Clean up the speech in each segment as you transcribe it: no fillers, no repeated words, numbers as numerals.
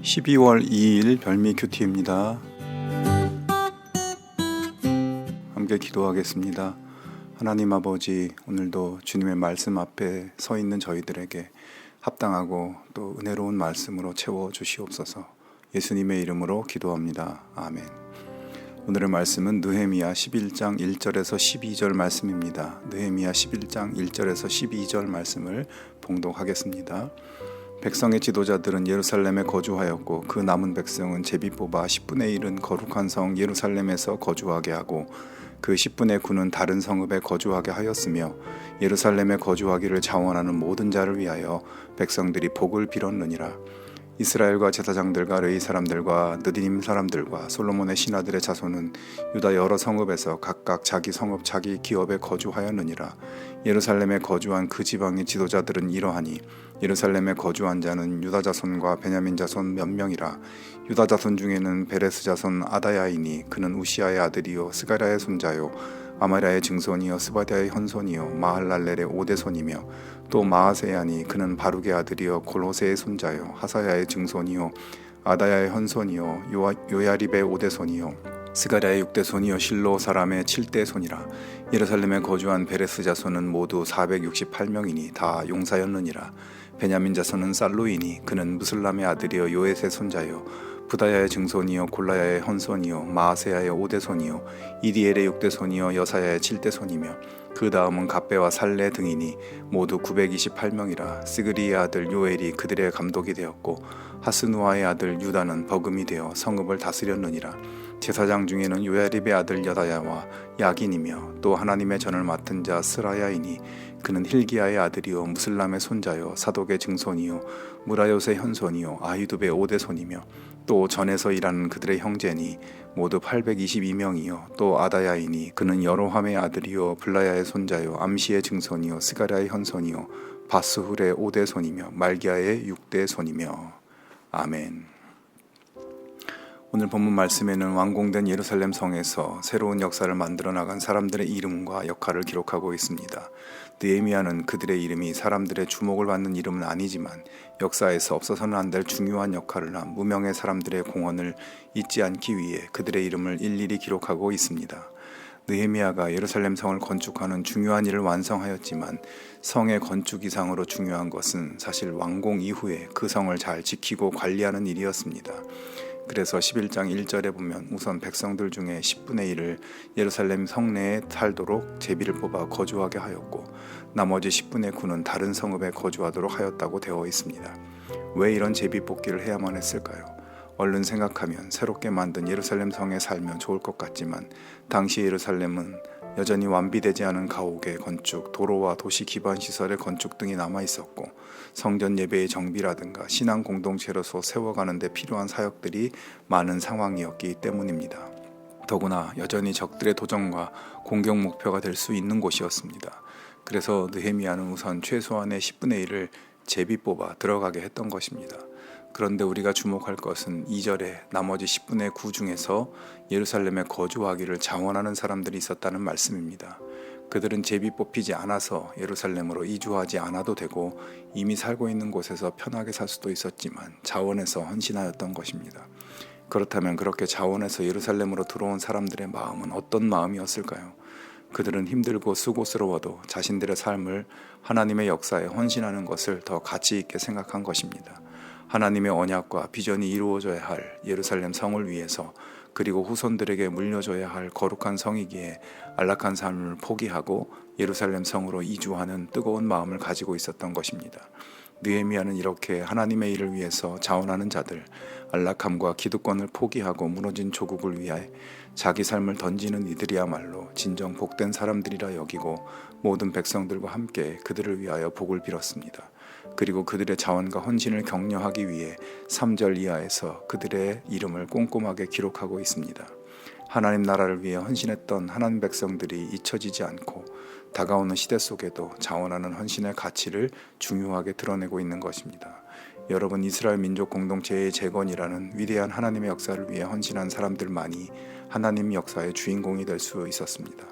12월 2일 별미 큐티입니다. 함께 기도하겠습니다. 하나님 아버지, 오늘도 주님의 말씀 앞에 서 있는 저희들에게 합당하고 또 은혜로운 말씀으로 채워 주시옵소서. 예수님의 이름으로 기도합니다. 아멘. 오늘의 말씀은 느헤미야 11장 1절에서 12절 말씀입니다. 느헤미야 11장 1절에서 12절 말씀을 봉독하겠습니다. 백성의 지도자들은 예루살렘에 거주하였고 그 남은 백성은 제비 뽑아 10분의 1은 거룩한 성 예루살렘에서 거주하게 하고 그 10분의 9는 다른 성읍에 거주하게 하였으며 예루살렘에 거주하기를 자원하는 모든 자를 위하여 백성들이 복을 빌었느니라. 이스라엘과 제사장들과 레위 사람들과 느디님 사람들과 솔로몬의 신하들의 자손은 유다 여러 성읍에서 각각 자기 성읍 자기 기업에 거주하였느니라. 예루살렘에 거주한 그 지방의 지도자들은 이러하니 예루살렘에 거주한 자는 유다 자손과 베냐민 자손 몇 명이라. 유다 자손 중에는 베레스 자손 아다야이니 그는 우시아의 아들이요 스가랴의 손자요 아마랴의 증손이요 스바디아의 현손이요 마할랄렐의 오대손이며 또 마아세야니 그는 바룩의 아들이요 골호세의 손자요 하사야의 증손이요 아다야의 현손이요 요야립의 오대손이요 스가랴의 6대손이요 실로 사람의 7대손이라. 예루살렘에 거주한 베레스 자손은 모두 468명이니 다 용사였느니라. 베냐민 자손은 살루이니 그는 무슬람의 아들이요 요엣의 손자요 부다야의 증손이요 골라야의 헌손이요 마아세야의 5대손이요 이디엘의 6대손이요 여사야의 7대손이며 그 다음은 갑배와 살레 등이니 모두 928명이라. 스그리의 아들 요엘이 그들의 감독이 되었고 하스누아의 아들 유다는 버금이 되어 성읍을 다스렸느니라. 제사장 중에는 요야립의 아들 여다야와 야긴이며 또 하나님의 전을 맡은 자 스라야이니 그는 힐기야의 아들이요 무슬람의 손자요 사독의 증손이요 무라요스의 현손이요 아히두베의 5대손이며 또 전에서 일하는 그들의 형제니 모두 822명이요 또 아다야이니 그는 여로함의 아들이요 블라야의 손자요 암시의 증손이요 스가랴의 현손이요 바스훌의 5대손이며 말기야의 6대손이며 아멘. 오늘 본문 말씀에는 완공된 예루살렘 성에서 새로운 역사를 만들어 나간 사람들의 이름과 역할을 기록하고 있습니다. 느헤미야는 그들의 이름이 사람들의 주목을 받는 이름은 아니지만 역사에서 없어서는 안 될 중요한 역할을 한 무명의 사람들의 공헌을 잊지 않기 위해 그들의 이름을 일일이 기록하고 있습니다. 느헤미야가 예루살렘 성을 건축하는 중요한 일을 완성하였지만 성의 건축 이상으로 중요한 것은 사실 완공 이후에 그 성을 잘 지키고 관리하는 일이었습니다. 그래서 11장 1절에 보면 우선 백성들 중에 10분의 1을 예루살렘 성내에 살도록 제비를 뽑아 거주하게 하였고 나머지 10분의 9는 다른 성읍에 거주하도록 하였다고 되어 있습니다. 왜 이런 제비 뽑기를 해야만 했을까요? 얼른 생각하면 새롭게 만든 예루살렘 성에 살면 좋을 것 같지만 당시 예루살렘은 여전히 완비되지 않은 가옥의 건축, 도로와 도시 기반 시설의 건축 등이 남아 있었고 성전 예배의 정비라든가 신앙 공동체로서 세워가는 데 필요한 사역들이 많은 상황이었기 때문입니다. 더구나 여전히 적들의 도전과 공격 목표가 될 수 있는 곳이었습니다. 그래서 느헤미야는 우선 최소한의 10분의 1을 제비 뽑아 들어가게 했던 것입니다. 그런데 우리가 주목할 것은 2절에 나머지 10분의 9 중에서 예루살렘에 거주하기를 자원하는 사람들이 있었다는 말씀입니다. 그들은 제비 뽑히지 않아서 예루살렘으로 이주하지 않아도 되고 이미 살고 있는 곳에서 편하게 살 수도 있었지만 자원해서 헌신하였던 것입니다. 그렇다면 그렇게 자원해서 예루살렘으로 들어온 사람들의 마음은 어떤 마음이었을까요? 그들은 힘들고 수고스러워도 자신들의 삶을 하나님의 역사에 헌신하는 것을 더 가치 있게 생각한 것입니다. 하나님의 언약과 비전이 이루어져야 할 예루살렘 성을 위해서 그리고 후손들에게 물려줘야 할 거룩한 성이기에 안락한 삶을 포기하고 예루살렘 성으로 이주하는 뜨거운 마음을 가지고 있었던 것입니다. 느헤미야는 이렇게 하나님의 일을 위해서 자원하는 자들, 안락함과 기득권을 포기하고 무너진 조국을 위해 자기 삶을 던지는 이들이야말로 진정 복된 사람들이라 여기고 모든 백성들과 함께 그들을 위하여 복을 빌었습니다. 그리고 그들의 자원과 헌신을 격려하기 위해 3절 이하에서 그들의 이름을 꼼꼼하게 기록하고 있습니다. 하나님 나라를 위해 헌신했던 하나님 백성들이 잊혀지지 않고 다가오는 시대 속에도 자원하는 헌신의 가치를 중요하게 드러내고 있는 것입니다. 여러분, 이스라엘 민족 공동체의 재건이라는 위대한 하나님의 역사를 위해 헌신한 사람들만이 하나님 역사의 주인공이 될 수 있었습니다.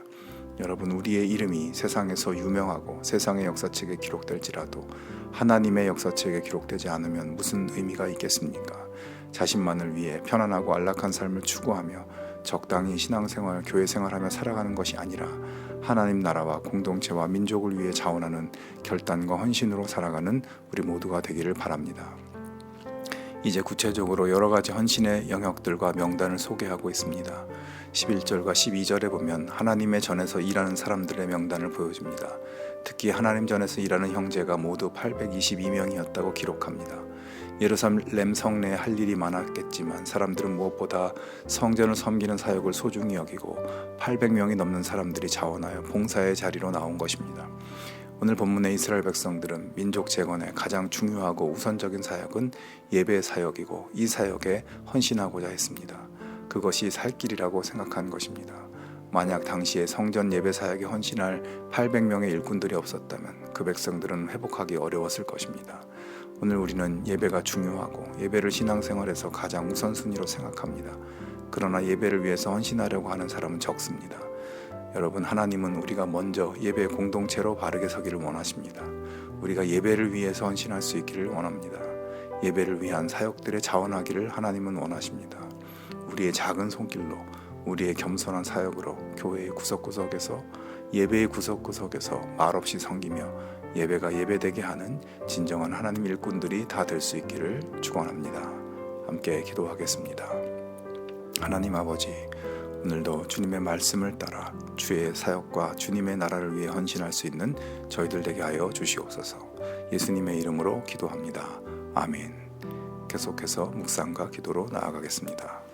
여러분, 우리의 이름이 세상에서 유명하고 세상의 역사책에 기록될지라도 하나님의 역사책에 기록되지 않으면 무슨 의미가 있겠습니까? 자신만을 위해 편안하고 안락한 삶을 추구하며 적당히 신앙생활, 교회생활하며 살아가는 것이 아니라 하나님 나라와 공동체와 민족을 위해 자원하는 결단과 헌신으로 살아가는 우리 모두가 되기를 바랍니다. 이제 구체적으로 여러 가지 헌신의 영역들과 명단을 소개하고 있습니다. 11절과 12절에 보면 하나님의 전에서 일하는 사람들의 명단을 보여줍니다. 특히 하나님 전에서 일하는 형제가 모두 822명이었다고 기록합니다. 예루살렘 성내에 할 일이 많았겠지만 사람들은 무엇보다 성전을 섬기는 사역을 소중히 여기고 800명이 넘는 사람들이 자원하여 봉사의 자리로 나온 것입니다. 오늘 본문의 이스라엘 백성들은 민족 재건의 가장 중요하고 우선적인 사역은 예배 사역이고 이 사역에 헌신하고자 했습니다. 그것이 살 길이라고 생각한 것입니다. 만약 당시에 성전 예배 사역에 헌신할 800명의 일꾼들이 없었다면 그 백성들은 회복하기 어려웠을 것입니다. 오늘 우리는 예배가 중요하고 예배를 신앙생활에서 가장 우선순위로 생각합니다. 그러나 예배를 위해서 헌신하려고 하는 사람은 적습니다. 여러분, 하나님은 우리가 먼저 예배 공동체로 바르게 서기를 원하십니다. 우리가 예배를 위해서 헌신할 수 있기를 원합니다. 예배를 위한 사역들에 자원하기를 하나님은 원하십니다. 우리의 작은 손길로, 우리의 겸손한 사역으로 교회의 구석구석에서, 예배의 구석구석에서 말없이 섬기며 예배가 예배되게 하는 진정한 하나님 일꾼들이 다 될 수 있기를 축원합니다. 함께 기도하겠습니다. 하나님 아버지, 오늘도 주님의 말씀을 따라 주의 사역과 주님의 나라를 위해 헌신할 수 있는 저희들 되게 하여 주시옵소서. 예수님의 이름으로 기도합니다. 아멘. 계속해서 묵상과 기도로 나아가겠습니다.